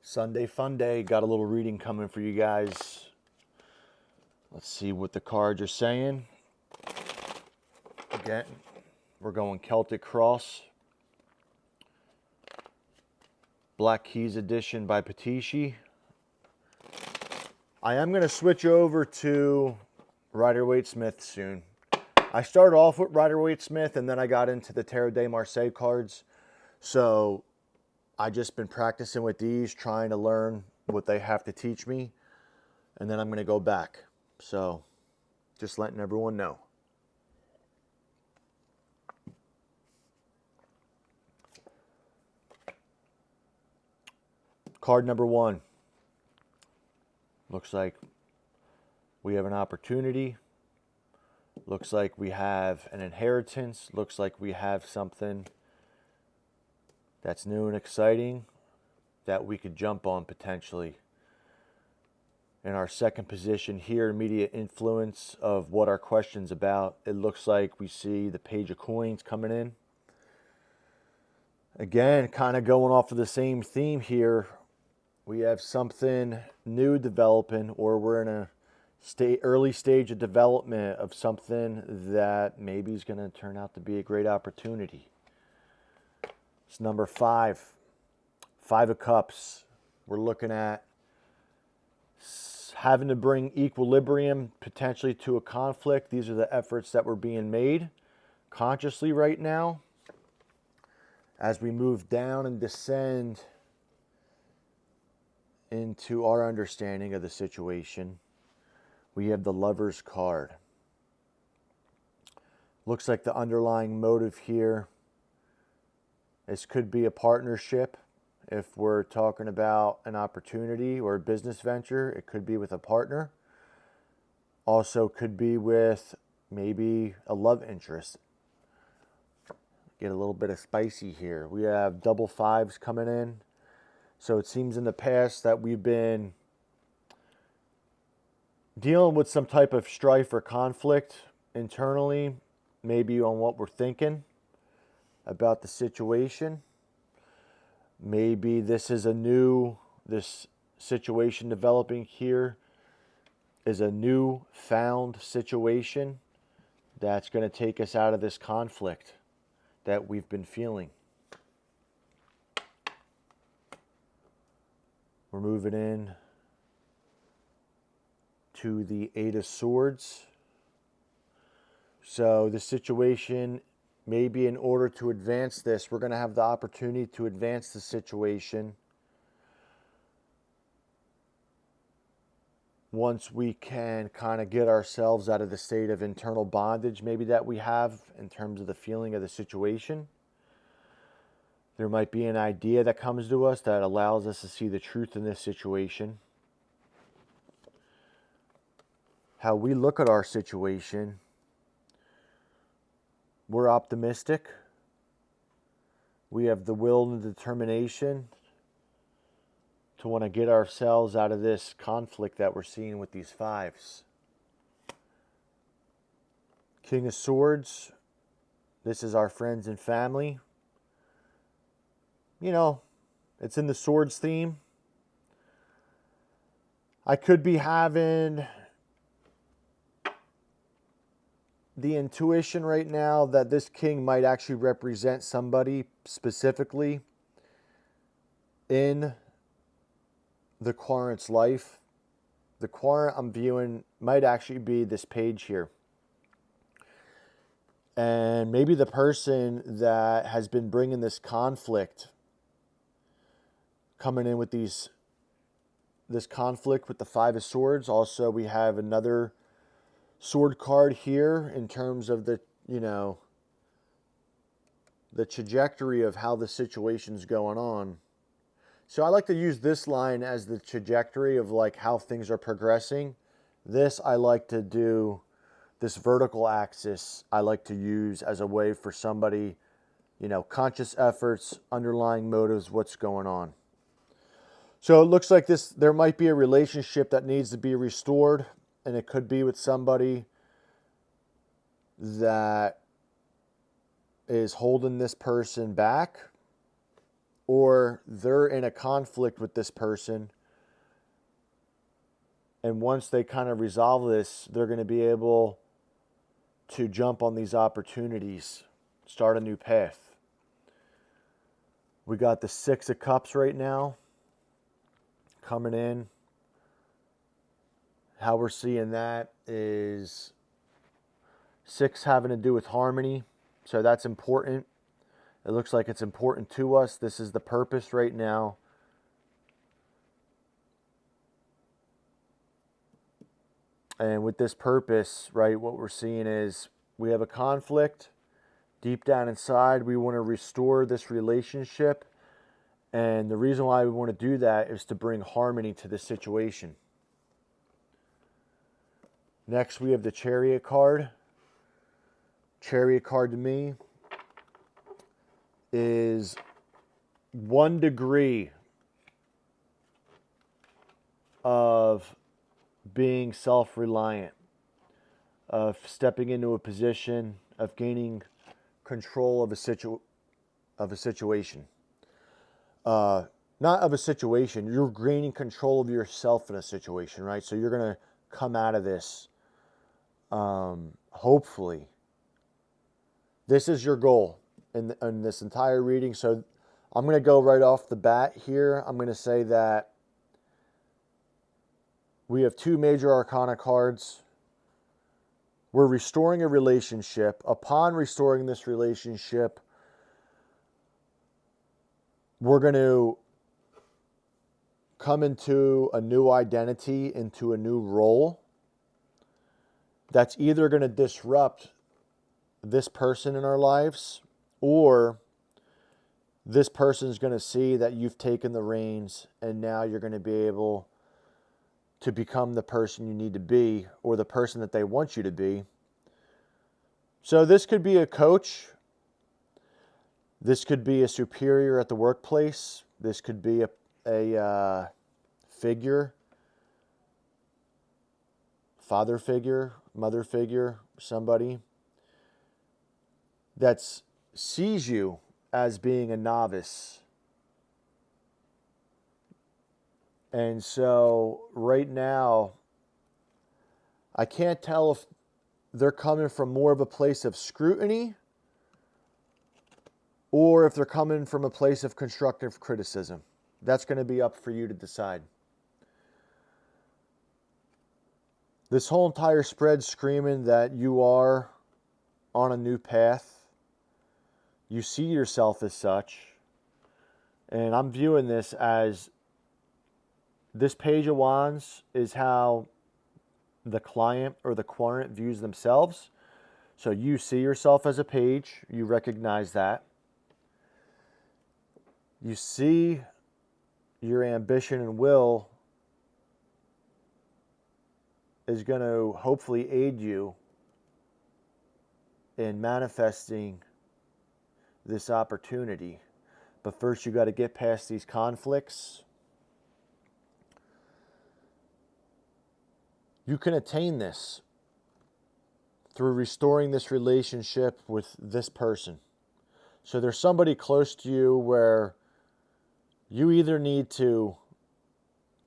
Sunday fun day. Got a little reading coming for you guys. Let's see what the cards are saying. Again, we're going Celtic Cross. Black Keys edition by Patishi. I am going to switch over to Rider-Waite-Smith soon. I started off with Rider-Waite-Smith and then I got into the Tarot de Marseille cards. So I just been practicing with these, trying to learn what they have to teach me. And then I'm going to go back. So just letting everyone know. Card number 1. Looks like we have an opportunity. Looks like we have an inheritance. Looks like we have something that's new and exciting that we could jump on potentially. In our second position here, immediate influence of what our question's about, it looks like we see the Page of Coins coming in. Again, kind of going off of the same theme here. We have something new developing, or we're in a early stage of development of something that maybe is going to turn out to be a great opportunity. It's number 5. 5 of Cups. We're looking at having to bring equilibrium potentially to a conflict. These are the efforts that were being made consciously right now. As we move down and descend into our understanding of the situation, we have the Lover's card. Looks like the underlying motive here, this could be a partnership. If we're talking about an opportunity or a business venture, it could be with a partner. Also could be with maybe a love interest. Get a little bit of spicy here. We have double 5s coming in. So it seems in the past that we've been dealing with some type of strife or conflict internally, maybe on what we're thinking about the situation. Maybe this situation developing here is a new found situation that's going to take us out of this conflict that we've been feeling. We're moving in to the 8 of Swords. So the situation, maybe in order to advance this, we're going to have the opportunity to advance the situation once we can kind of get ourselves out of the state of internal bondage maybe that we have in terms of the feeling of the situation. There might be an idea that comes to us that allows us to see the truth in this situation. How we look at our situation, we're optimistic. We have the will and the determination to want to get ourselves out of this conflict that we're seeing with these 5s. King of Swords, this is our friends and family. You know, it's in the swords theme. I could be having the intuition right now that this king might actually represent somebody specifically in the querent's life. The querent I'm viewing might actually be this page here. And maybe the person that has been bringing this conflict, coming in with this conflict with the 5 of Swords. Also, we have another sword card here in terms of the trajectory of how the situation's going on. So I like to use this line as the trajectory of like how things are progressing. This I like to do, this vertical axis I like to use as a way for somebody, conscious efforts, underlying motives, what's going on. So it looks like there might be a relationship that needs to be restored, and it could be with somebody that is holding this person back, or they're in a conflict with this person. And once they kind of resolve this, they're going to be able to jump on these opportunities, start a new path. We got the Six of Cups right now coming in. How we're seeing that is 6 having to do with harmony. So that's important. It looks like it's important to us. This is the purpose right now. And with this purpose, right, what we're seeing is we have a conflict. Deep down inside, we want to restore this relationship. And the reason why we want to do that is to bring harmony to this situation. Next, we have the Chariot card. Chariot card to me is 1 degree of being self-reliant, of stepping into a position, of gaining control of a situation. Not of a situation, you're gaining control of yourself in a situation, right? So you're going to come out of this, hopefully. This is your goal in this entire reading. So I'm going to go right off the bat here. I'm going to say that we have 2 major arcana cards. We're restoring a relationship. Upon restoring this relationship, we're going to come into a new identity, into a new role that's either going to disrupt this person in our lives, or this person's going to see that you've taken the reins and now you're going to be able to become the person you need to be, or the person that they want you to be. So this could be a coach. This could be a superior at the workplace. This could be a figure, father figure, mother figure, somebody that sees you as being a novice. And so right now, I can't tell if they're coming from more of a place of scrutiny or if they're coming from a place of constructive criticism. That's going to be up for you to decide. This whole entire spread screaming that you are on a new path. You see yourself as such. And I'm viewing this as this Page of Wands is how the client or the querent views themselves. So you see yourself as a page. You recognize that. You see your ambition and will is going to hopefully aid you in manifesting this opportunity. But first you got to get past these conflicts. You can attain this through restoring this relationship with this person. So there's somebody close to you where you either need to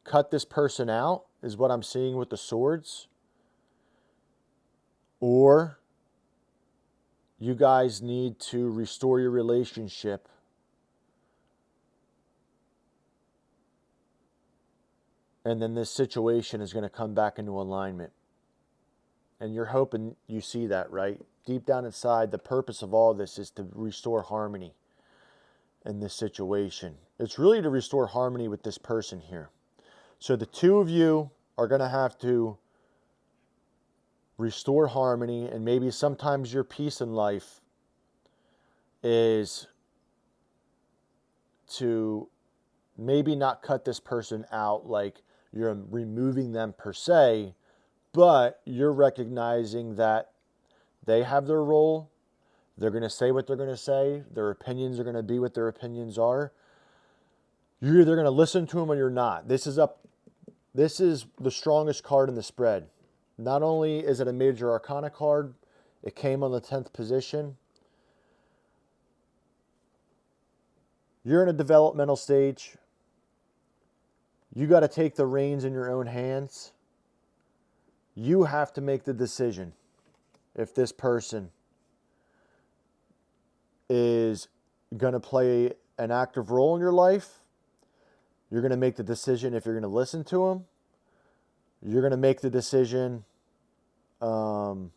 cut this person out, is what I'm seeing with the swords, or you guys need to restore your relationship. And then this situation is going to come back into alignment. And you're hoping you see that, right? Deep down inside, the purpose of all this is to restore harmony in this situation. It's really to restore harmony with this person here. So the two of you are going to have to restore harmony, and maybe sometimes your peace in life is to maybe not cut this person out like you're removing them per se, but you're recognizing that they have their role. They're going to say what they're going to say. Their opinions are going to be what their opinions are. You're either going to listen to them or you're not. This is the strongest card in the spread. Not only is it a major arcana card, it came on the 10th position. You're in a developmental stage. You got to take the reins in your own hands. You have to make the decision if this person is going to play an active role in your life. You're going to make the decision if you're going to listen to them. You're going to make the decision how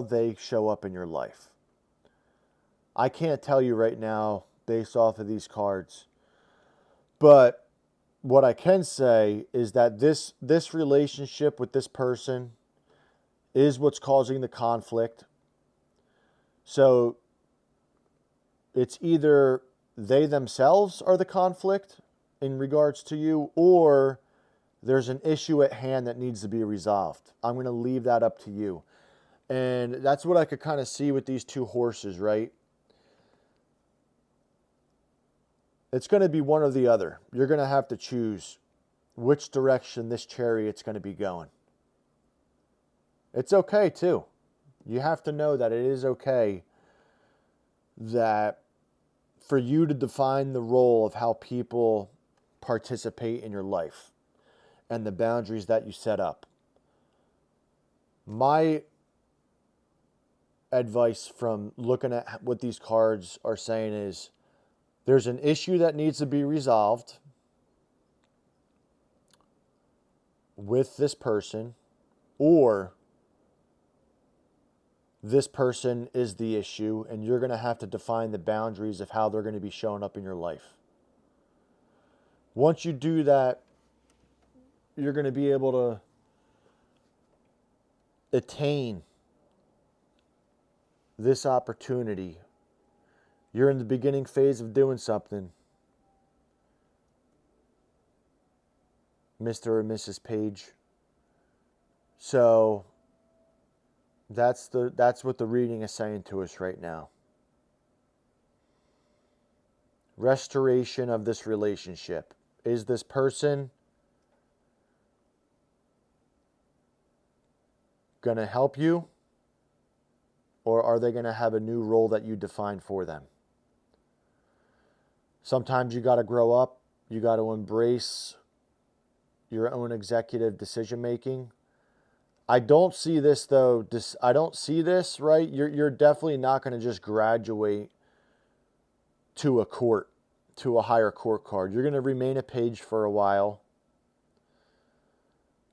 they show up in your life. I can't tell you right now based off of these cards, but what I can say is that this relationship with this person is what's causing the conflict. So it's either they themselves are the conflict in regards to you, or there's an issue at hand that needs to be resolved. I'm going to leave that up to you. And that's what I could kind of see with these two horses, right? It's going to be one or the other. You're going to have to choose which direction this chariot's going to be going. It's okay, too. You have to know that it is okay that for you to define the role of how people participate in your life and the boundaries that you set up. My advice from looking at what these cards are saying is there's an issue that needs to be resolved with this person, or this person is the issue, and you're going to have to define the boundaries of how they're going to be showing up in your life. Once you do that, you're going to be able to attain this opportunity. You're in the beginning phase of doing something, Mr. or Mrs. Page. So that's what the reading is saying to us right now. Restoration of this relationship. Is this person going to help you, or are they going to have a new role that you define for them? Sometimes you got to grow up. You got to embrace your own executive decision making. I don't see this though. I don't see this, right? You're definitely not going to just graduate to a court, to a higher court card. You're going to remain a page for a while,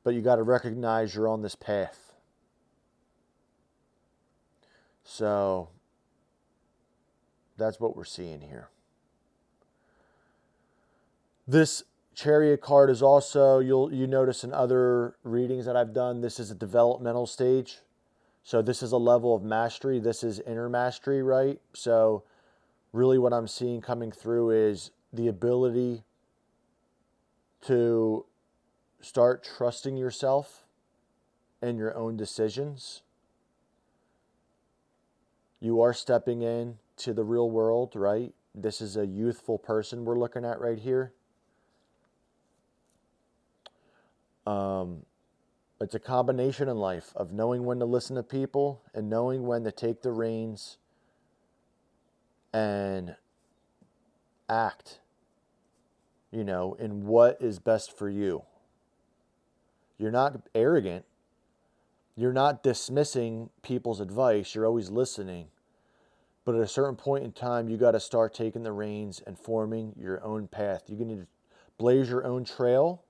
but you got to recognize you're on this path. So that's what we're seeing here. This Chariot card is also, you notice in other readings that I've done, this is a developmental stage. So this is a level of mastery. This is inner mastery, right? So really what I'm seeing coming through is the ability to start trusting yourself and your own decisions. You are stepping in to the real world, right? This is a youthful person we're looking at right here. It's a combination in life of knowing when to listen to people and knowing when to take the reins and act, in what is best for you. You're not arrogant. You're not dismissing people's advice. You're always listening. But at a certain point in time, you got to start taking the reins and forming your own path. You need to blaze your own trail,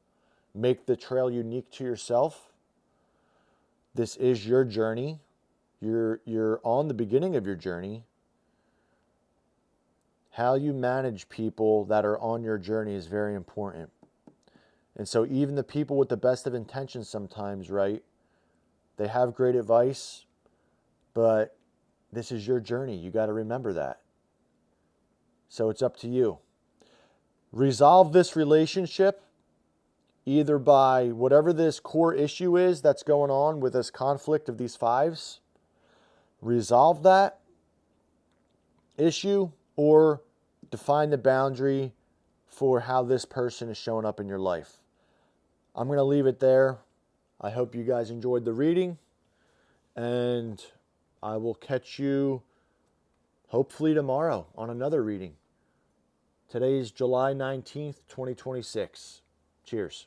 make the trail unique to yourself. This is your journey. You're on the beginning of your journey. How you manage people that are on your journey is very important. And so even the people with the best of intentions sometimes, right? They have great advice, but this is your journey. You got to remember that. So it's up to you. Resolve this relationship either by whatever this core issue is that's going on with this conflict of these fives. Resolve that issue or define the boundary for how this person is showing up in your life. I'm going to leave it there. I hope you guys enjoyed the reading, and I will catch you hopefully tomorrow on another reading. Today's July 19th, 2026. Cheers.